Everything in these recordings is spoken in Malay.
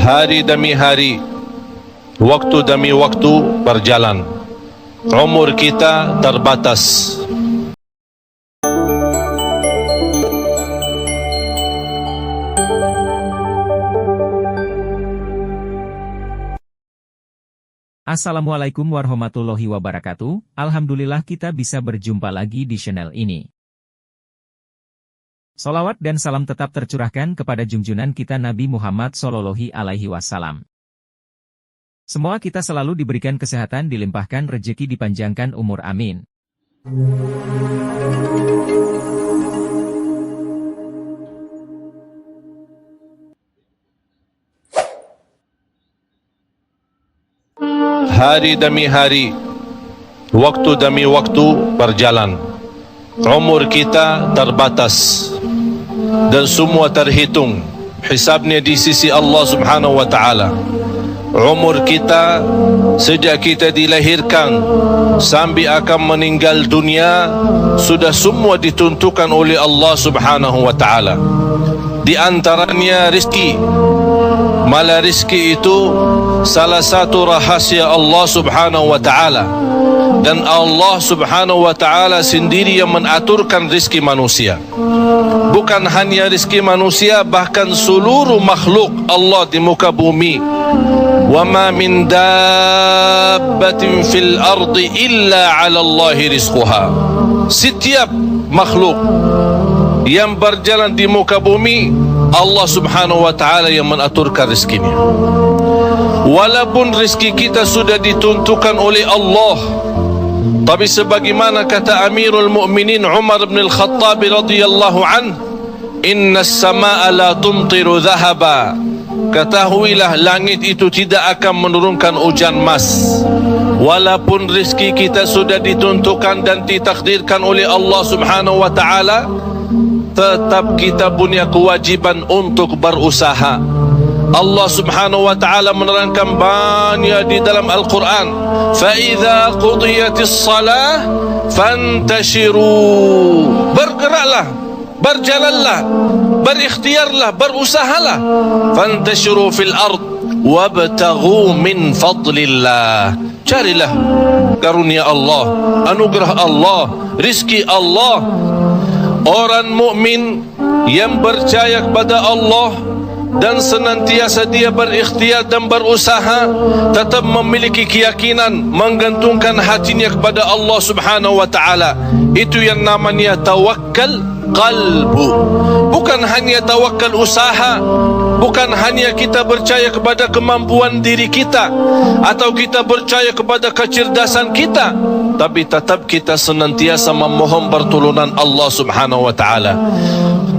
Hari demi hari, waktu demi waktu berjalan. Umur kita terbatas. Assalamualaikum warahmatullahi wabarakatuh. Alhamdulillah kita bisa berjumpa lagi di channel ini. Salawat dan salam tetap tercurahkan kepada junjungan kita Nabi Muhammad SAW. Semua kita selalu diberikan kesehatan, dilimpahkan rezeki, dipanjangkan umur, amin. Hari demi hari, waktu demi waktu berjalan. Umur kita terbatas dan semua terhitung hisabnya di sisi Allah Subhanahu wa taala. Umur kita sejak kita dilahirkan sampai akan meninggal dunia sudah semua ditentukan oleh Allah Subhanahu wa taala. Di antaranya rezeki. Malah rezeki itu salah satu rahasia Allah Subhanahu wa taala, dan Allah Subhanahu wa taala sendiri yang mengaturkan rezeki manusia. Bukan hanya rezeki manusia, bahkan seluruh makhluk Allah di muka bumi. Wa ma min dabbatin fil ardi illa 'ala Allahi rizquha. Setiap makhluk yang berjalan di muka bumi, Allah Subhanahu wa taala yang mengaturkan rezekinya. Walaupun rezeki kita sudah ditentukan oleh Allah, tapi sebagaimana kata Amirul Mukminin Umar bin Al-Khattab radhiyallahu an, innas samaa la tumtiru dhahaba. Ketahuilah langit itu tidak akan menurunkan hujan emas. Walaupun rezeki kita sudah ditentukan dan ditakdirkan oleh Allah Subhanahu wa taala, tetap kita punya kewajiban untuk berusaha. Allah Subhanahu wa taala menerangkan banyak di dalam Al-Quran, فَإِذَا قُضِيَتِ الصَّلَاةِ فَانْتَشِرُوا. Bergeraklah, berjalanlah, berikhtiarlah, berusahalah. فَانْتَشِرُوا فِي الْأَرْضِ وَابْتَغُوا مِنْ فَضْلِ اللَّهِ. Carilah karunia Allah, anugerah Allah, rizki Allah. Orang mukmin yang percaya kepada Allah dan senantiasa dia berikhtiar dan berusaha, tetap memiliki keyakinan, menggantungkan hatinya kepada Allah Subhanahu wa taala. Itu yang namanya tawakkal qalbu. Bukan hanya tawakal usaha, bukan hanya kita percaya kepada kemampuan diri kita atau kita percaya kepada kecerdasan kita, tapi tetap kita senantiasa memohon pertolongan Allah Subhanahu wa taala.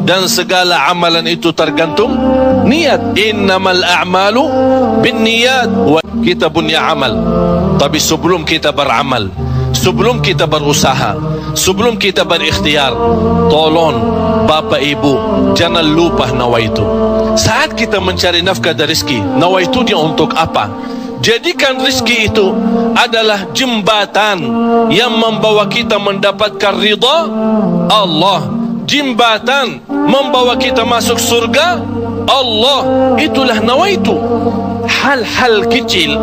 Dan segala amalan itu tergantung niat. Innamal a'malu binniyat. Kita punya amal, tapi sebelum kita beramal, sebelum kita berusaha, sebelum kita berikhtiar, tolong Bapak Ibu jangan lupa nawaitu. Saat kita mencari nafkah dan rezeki, nawaitu dia untuk apa? Jadikan rezeki itu adalah jembatan yang membawa kita mendapatkan ridha Allah, jembatan membawa kita masuk surga Allah. Itulah nawaitu. Hal-hal kecil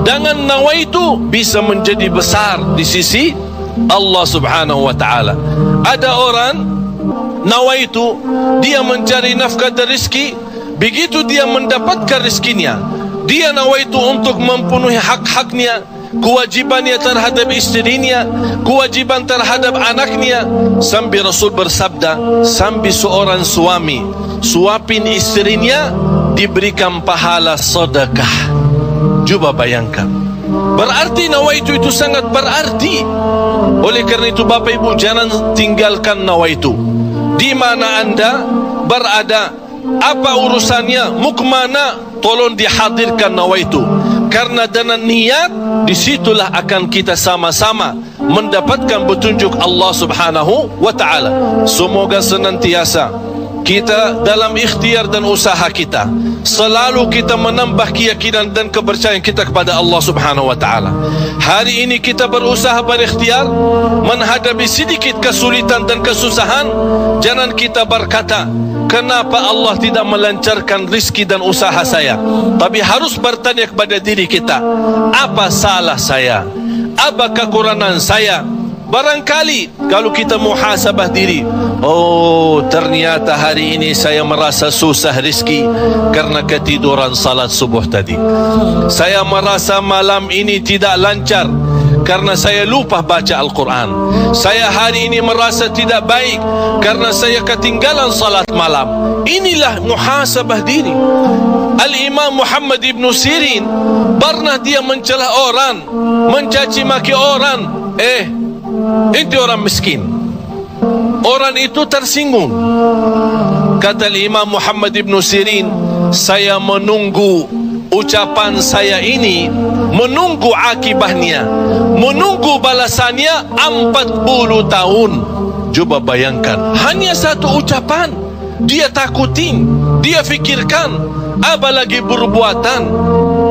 dengan nawaitu bisa menjadi besar di sisi Allah Subhanahu wa taala. Ada orang nawaitu dia mencari nafkah dan rezeki, begitu dia mendapatkan rezekinya, dia nawaitu untuk memenuhi hak-haknya, kewajibannya terhadap istrinya, kewajiban terhadap anaknya. Sampai Rasul bersabda, sampai seorang suami suapin istrinya diberikan pahala sedekah. Coba bayangkan, berarti nawaitu itu sangat berarti. Oleh kerana itu Bapak Ibu jangan tinggalkan nawaitu. Di mana anda berada, apa urusannya, mau kemana, tolong dihadirkan nawaitu. Karena dengan niat, disitulah akan kita sama-sama mendapatkan petunjuk Allah Subhanahu wa ta'ala. Semoga senantiasa kita dalam ikhtiar dan usaha kita, selalu kita menambah keyakinan dan kepercayaan kita kepada Allah Subhanahu wa taala. Hari ini kita berusaha berikhtiar menghadapi sedikit kesulitan dan kesusahan. Jangan kita berkata, kenapa Allah tidak melancarkan rizki dan usaha saya? Tapi harus bertanya kepada diri kita, apa salah saya? Apa kekurangan saya? Barangkali kalau kita muhasabah diri, oh ternyata hari ini saya merasa susah rizki karena ketiduran salat subuh tadi. Saya merasa malam ini tidak lancar karena saya lupa baca Al-Quran. Saya hari ini merasa tidak baik karena saya ketinggalan salat malam. Inilah muhasabah diri. Al-Imam Muhammad ibn Sirin pernah dia mencela orang, mencaci maki orang. Itu orang miskin. Orang itu tersinggung. Kata Imam Muhammad ibn Sirin, saya menunggu ucapan saya ini, menunggu akibahnya, menunggu balasannya 40 tahun. Coba bayangkan, hanya satu ucapan dia takutin, dia fikirkan, apalagi perbuatan.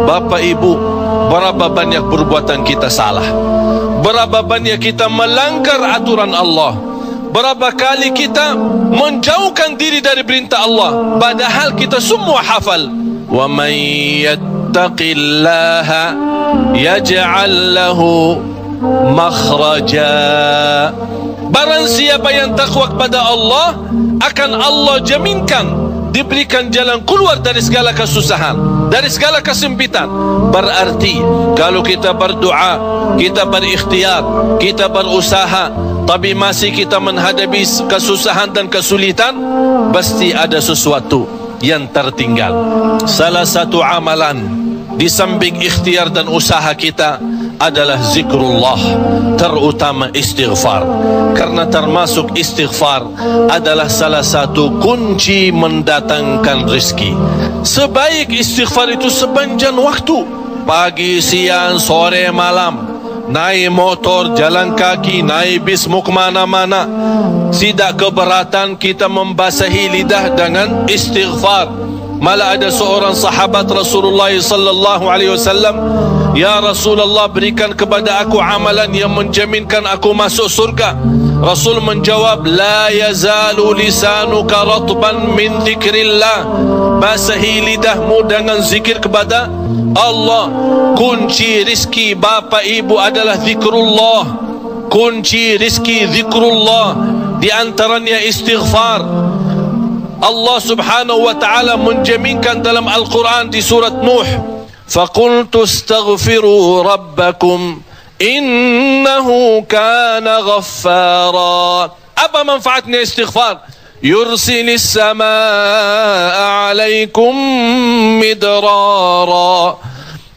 Bapak Ibu, berapa banyak perbuatan kita salah, berapa banyak kita melanggar aturan Allah, berapa kali kita menjauhkan diri dari perintah Allah, padahal kita semua hafal. Wa man yattaqillaha yaj'al lahu makhraja. Barang siapa yang takwa kepada Allah, akan Allah jaminkan diberikan jalan keluar dari segala kesusahan, dari segala kesempitan. Berarti kalau kita berdoa, kita berikhtiar, kita berusaha, tapi masih kita menghadapi kesusahan dan kesulitan, pasti ada sesuatu yang tertinggal. Salah satu amalan di samping ikhtiar dan usaha kita adalah zikrullah, terutama istighfar. Karena termasuk istighfar adalah salah satu kunci mendatangkan rezeki. Sebaik istighfar itu sepanjang waktu, pagi, siang, sore, malam. Naik motor, jalan kaki, naik bis, mau kemana-mana, tidak keberatan kita membasahi lidah dengan istighfar. Malah ada seorang sahabat Rasulullah sallallahu alaihi wasallam, ya Rasulullah, berikan kepada aku amalan yang menjaminkan aku masuk surga. Rasul menjawab, la yazalu lisanuka ratban min zikrillah. Basahi lidahmu dengan zikir kepada Allah. Kunci rizki Bapak Ibu adalah zikrullah. Kunci rizki zikrullah, di antaranya istighfar. Allah subhanahu wa ta'ala menjaminkan dalam Al-Quran di surat Nuh, faqultu astaghfiru rabbakum innahu kana ghaffara. Apa manfaatnya istighfar? Yursilis samaa alaikum midrara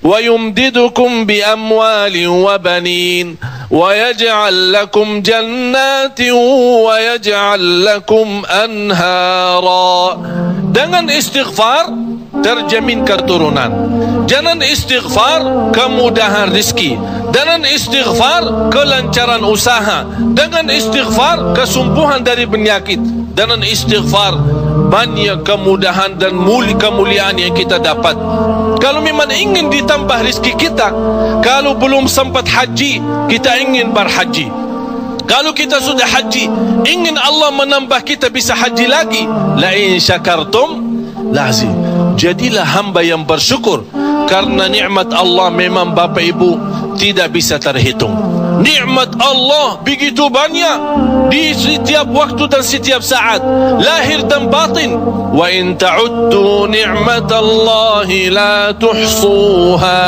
wa yumdidukum bi amwalin wa banin wa yaj'al lakum jannatin wa yaj'al lakum anhara. Dengan istighfar terjamin keturunan. Dengan istighfar kemudahan rezeki. Dengan istighfar kelancaran usaha. Dengan istighfar kesembuhan dari penyakit. Dengan istighfar banyak kemudahan dan kemuliaan yang kita dapat. Kalau memang ingin ditambah rezeki kita, kalau belum sempat haji, kita ingin berhaji. Kalau kita sudah haji, ingin Allah menambah kita bisa haji lagi. La in syakartum lazim. Jadilah hamba yang bersyukur, karena nikmat Allah memang Bapak Ibu tidak bisa terhitung. Nikmat Allah begitu banyak di setiap waktu dan setiap saat, lahir dan batin. Wa in ta'uddu ni'matallahi la tuhsuha.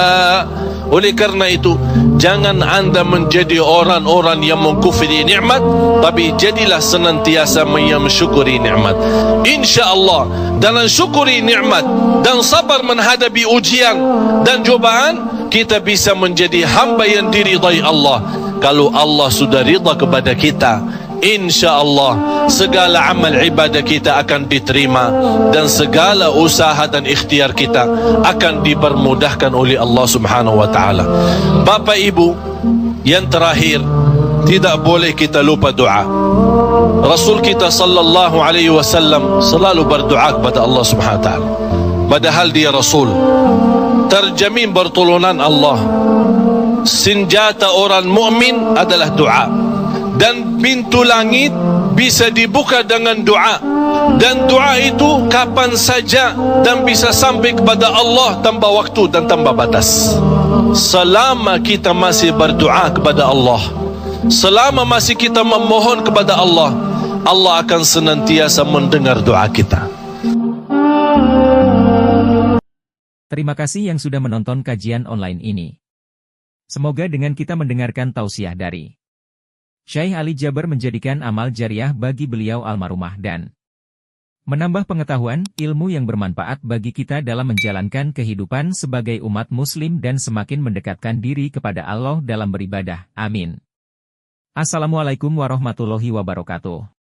Oleh karena itu, jangan anda menjadi orang-orang yang mengkufri nikmat, tapi jadilah senantiasa mensyukuri nikmat. InsyaAllah dalam syukuri nikmat dan sabar menghadapi ujian dan cobaan, kita bisa menjadi hamba yang diridai Allah. Kalau Allah sudah ridha kepada kita, InsyaAllah segala amal ibadah kita akan diterima, dan segala usaha dan ikhtiar kita akan dipermudahkan oleh Allah subhanahu wa ta'ala. Bapak Ibu, yang terakhir, tidak boleh kita lupa doa. Rasul kita sallallahu alaihi wasallam selalu berdoa kepada Allah Subhanahu wa taala. Padahal dia Rasul, terjamin pertolongan Allah. Senjata orang mukmin adalah doa, dan pintu langit bisa dibuka dengan doa, dan doa itu kapan saja dan bisa sampai kepada Allah tanpa waktu dan tanpa batas. Selama kita masih berdoa kepada Allah, selama masih kita memohon kepada Allah, Allah akan senantiasa mendengar doa kita. Terima kasih yang sudah menonton kajian online ini. Semoga dengan kita mendengarkan tausiah dari Syekh Ali Jaber menjadikan amal jariah bagi beliau almarhumah dan menambah pengetahuan, ilmu yang bermanfaat bagi kita dalam menjalankan kehidupan sebagai umat muslim dan semakin mendekatkan diri kepada Allah dalam beribadah. Amin. Assalamualaikum warahmatullahi wabarakatuh.